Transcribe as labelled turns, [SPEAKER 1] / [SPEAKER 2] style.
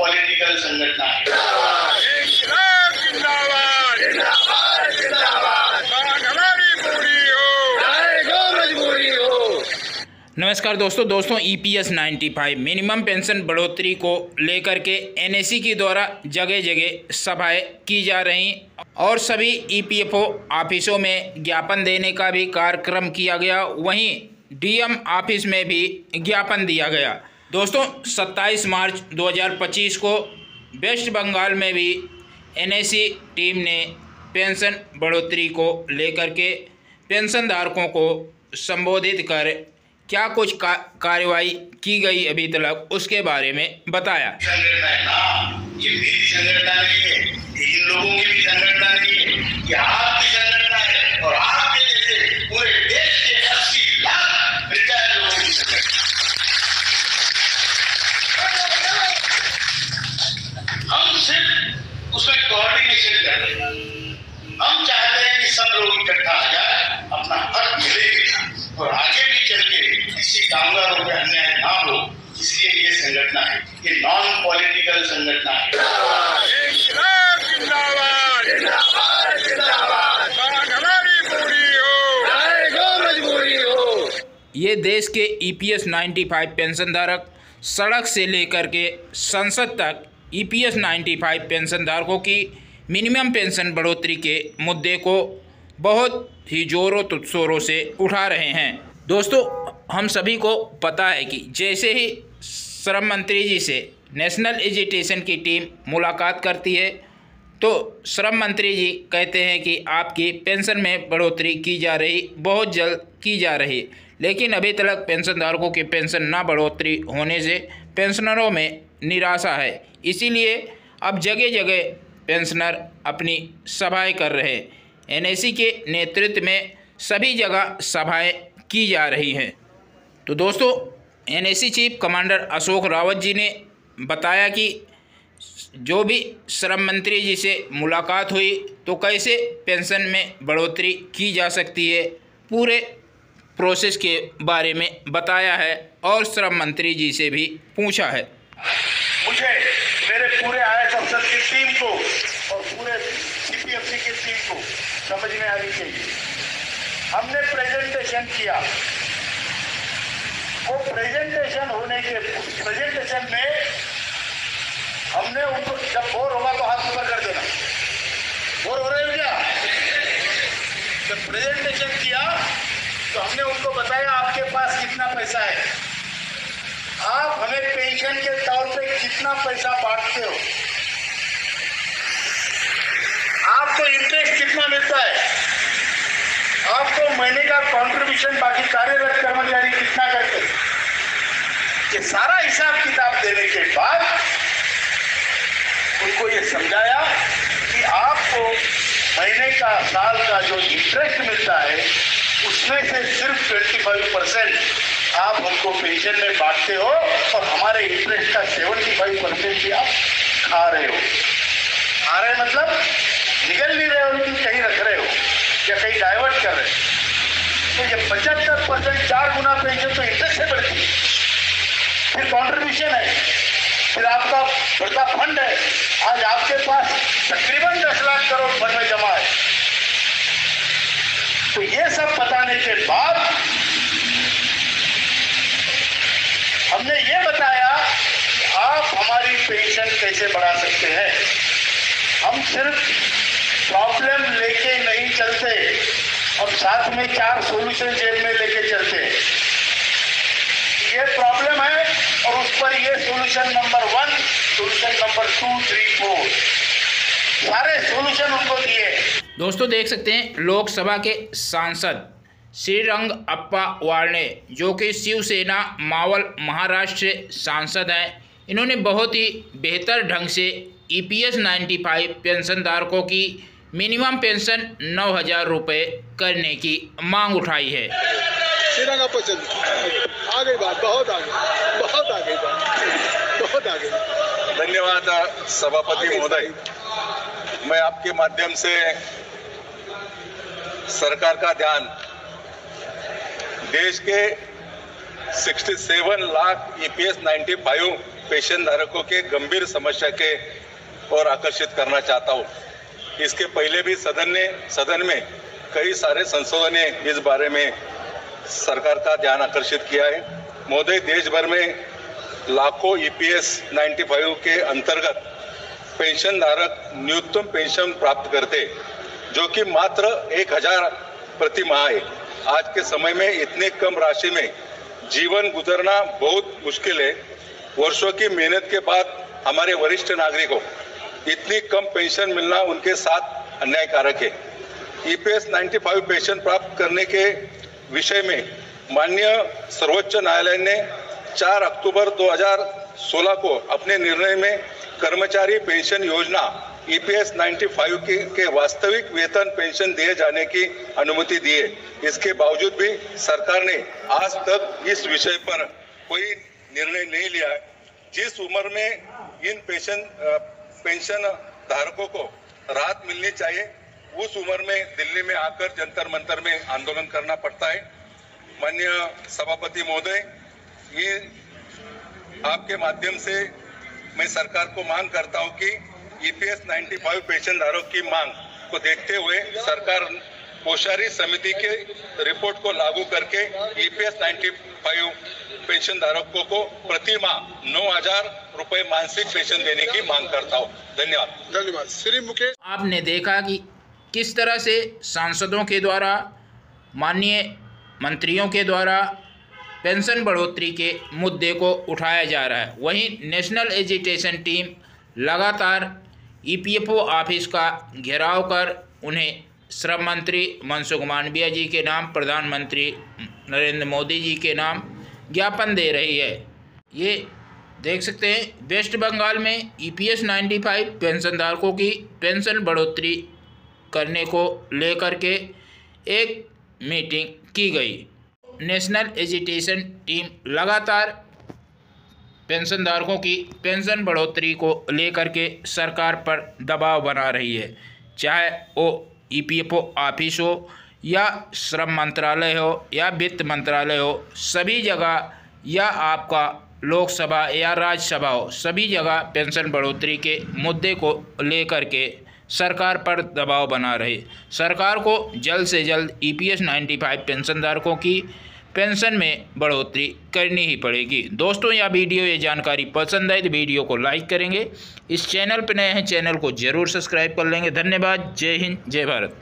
[SPEAKER 1] Political संगठन है।
[SPEAKER 2] नमस्कार दोस्तों EPS 95 मिनिमम पेंशन बढ़ोतरी को लेकर के NSE के द्वारा जगह जगह सभाएं की जा रही और सभी EPFO ऑफिसों में ज्ञापन देने का भी कार्यक्रम किया गया। वहीं DM ऑफिस में भी ज्ञापन दिया गया। दोस्तों 27 मार्च 2025 को वेस्ट बंगाल में भी NSE टीम ने पेंशन बढ़ोतरी को लेकर के पेंशनधारकों को संबोधित कर क्या कुछ कार्रवाई की गई अभी तक उसके बारे में बताया।
[SPEAKER 1] संगठन है ना, ये मेरी संगठन नहीं है, इन लोगों की भी संगठन नहीं है, ये आपकी संगठन है और आपके जैसे पूरे देश के 80 लाख रिटायर्ड लोगों की संगठन। हम सिर्फ उसमें कोऑर्डिनेशन कर रहे हैं। हम चाहते हैं कि सब लोग इकट्ठा आ जाए, अपना हक मिलेगा और आगे भी चल के किसी कामगारों पे अन्याय ना हो, इसलिए ये संगठन है, ये नॉन पॉलिटिकल संगठन है।
[SPEAKER 2] ये देश के EPS 95 पेंशनधारक सड़क से लेकर के संसद तक EPS 95 पेंशनधारकों की मिनिमम पेंशन बढ़ोतरी के मुद्दे को बहुत ही जोरों शोरों से उठा रहे हैं। दोस्तों हम सभी को पता है कि जैसे ही श्रम मंत्री जी से नेशनल एजुटेशन की टीम मुलाकात करती है तो श्रम मंत्री जी कहते हैं कि आपकी पेंशन में बढ़ोतरी की जा रही, बहुत जल्द की जा रही, लेकिन अभी तक पेंशनधारकों की पेंशन ना बढ़ोतरी होने से पेंशनरों में निराशा है। इसीलिए अब जगह जगह पेंशनर अपनी सभाएं कर रहे हैं। NSE के नेतृत्व में सभी जगह सभाएं की जा रही हैं। तो दोस्तों NSE chief commander Ashok Rawat ji ने बताया कि जो भी श्रम मंत्री जी से मुलाकात हुई तो कैसे पेंशन में बढ़ोतरी की जा सकती है, पूरे प्रोसेस के बारे में बताया है और श्रम मंत्री जी से भी पूछा है।
[SPEAKER 1] मुझे मेरे पूरे IAS अफसर की टीम को और पूरे CPFC की टीम को समझ में आनी चाहिए। हमने प्रेजेंटेशन किया, वो प्रेजेंटेशन में हमने उनको, जब बोर होगा तो हाथ ऊपर कर देना, बोर हो रहे हो क्या? जब प्रेजेंटेशन किया तो हमने उनको बताया आपके पास कितना पैसा है, आप हमें पेंशन के तौर पे कितना पैसा बांटते हो, आपको इंटरेस्ट कितना मिलता है, आपको महीने का कंट्रीब्यूशन बाकी कार्यरत कर्मचारी कितना करते हैं, ये सारा हिसाब किताब देने के बाद उनको ये समझाया कि आपको महीने का, साल का जो इंटरेस्ट मिलता है उसमें से सिर्फ 25% आप हमको पेंशन में बांटते हो और हमारे इंटरेस्ट का 75% भी आप खा रहे हो। खा रहे मतलब निकल नहीं रहे हो, लेकिन कहीं रख रहे हो या कहीं डाइवर्ट कर रहे हो। तो ये 75% 4 गुना पेंशन तो इंटरेस्ट से बढ़ती है, फिर कॉन्ट्रीब्यूशन है, फिर आपका बढ़ता फंड है। आज आपके पास तकरीबन 10 लाख करोड़ फंड में जमा है। तो ये सब बताने के बाद हमने ये बताया कि आप हमारी पेंशन कैसे बढ़ा सकते हैं। हम सिर्फ प्रॉब्लम लेके नहीं चलते और साथ में 4 सॉल्यूशन जेब में लेके चलते हैं। ये प्रॉब्लम है और उस पर ये सॉल्यूशन नंबर 1, सॉल्यूशन नंबर 2, 3, 4 सारे सॉल्यूशन उनको दिए।
[SPEAKER 2] दोस्तों देख सकते हैं लोकसभा के सांसद श्रीरंग अप्पा वार्णे जो कि शिवसेना मावल महाराष्ट्र से सांसद हैं, इन्होंने बहुत ही बेहतर ढंग से EPS 95 पेंशनधारकों की मिनिमम पेंशन 9,000 रुपये करने की मांग उठाई है।
[SPEAKER 3] श्रीरंग अप्पा आ गई बात, बहुत आगे बहुत आगे।
[SPEAKER 4] धन्यवाद सभापति महोदय। मैं आपके माध्यम से सरकार का ध्यान देश के 67 लाख EPS 95 पेंशन धारकों के गंभीर समस्या के और आकर्षित करना चाहता हूँ। इसके पहले भी सदन में कई सारे सांसदों ने इस बारे में सरकार का ध्यान आकर्षित किया है। महोदय, देश भर में लाखों EPS 95 के अंतर्गत पेंशन धारक न्यूनतम पेंशन प्राप्त करते, जो कि मात्र 1000 प्रति माह है। आज के समय में इतने कम राशि में जीवन गुजरना बहुत मुश्किल है। वर्षों की मेहनत के बाद हमारे वरिष्ठ नागरिकों इतनी कम पेंशन मिलना उनके साथ अन्यायकारक है। EPS 95 पेंशन प्राप्त करने के विषय में माननीय सर्वोच्च न्यायालय ने 4 अक्टूबर 2016 को अपने निर्णय में कर्मचारी पेंशन योजना EPS 95 के वास्तविक वेतन पेंशन दिए जाने की अनुमति दी है। इसके बावजूद भी सरकार ने आज तक इस विषय पर कोई निर्णय नहीं लिया है। जिस उम्र में इन पेंशन धारकों को राहत मिलनी चाहिए, उस उम्र में दिल्ली में आकर जंतर मंतर में आंदोलन करना पड़ता है। माननीय सभापति महोदय, ये आपके माध्यम से मैं सरकार को मांग करता हूं कि EPS 95 पेंशन धारकों की मांग को देखते हुए सरकार कोषारी समिति के रिपोर्ट को लागू करके EPS 95 पेंशन धारकों को प्रति माह 9,000 रुपए मासिक पेंशन देने की मांग करता हूं। धन्यवाद।
[SPEAKER 3] धन्यवाद। श्री मुकेश,
[SPEAKER 2] आपने देखा कि किस तरह से सांसदों के द्वारा, माननीय मंत्रियों के द्वारा पेंशन बढ़ोतरी के मुद्दे को उठाया जा रहा है। वहीं नेशनल एजिटेशन टीम लगातार EPFO ऑफिस का घेराव कर उन्हें श्रम मंत्री मनसुख मांडविया जी के नाम, प्रधानमंत्री नरेंद्र मोदी जी के नाम ज्ञापन दे रही है। ये देख सकते हैं वेस्ट बंगाल में EPS 95 पेंशनधारकों की पेंशन बढ़ोतरी करने को लेकर के एक मीटिंग की गई। नेशनल एजिटेशन टीम लगातार पेंशनधारकों की पेंशन बढ़ोतरी को लेकर के सरकार पर दबाव बना रही है, चाहे वो EPFO ऑफिस हो या श्रम मंत्रालय हो या वित्त मंत्रालय हो, सभी जगह या आपका लोकसभा या राज्यसभा हो, सभी जगह पेंशन बढ़ोतरी के मुद्दे को लेकर के सरकार पर दबाव बना रहे। सरकार को जल्द से जल्द EPS 95 पेंशनधारकों की पेंशन में बढ़ोतरी करनी ही पड़ेगी। दोस्तों, यह वीडियो, ये जानकारी पसंद आई तो वीडियो को लाइक करेंगे। इस चैनल पर नए हैं, चैनल को जरूर सब्सक्राइब कर लेंगे। धन्यवाद। जय हिंद, जय भारत।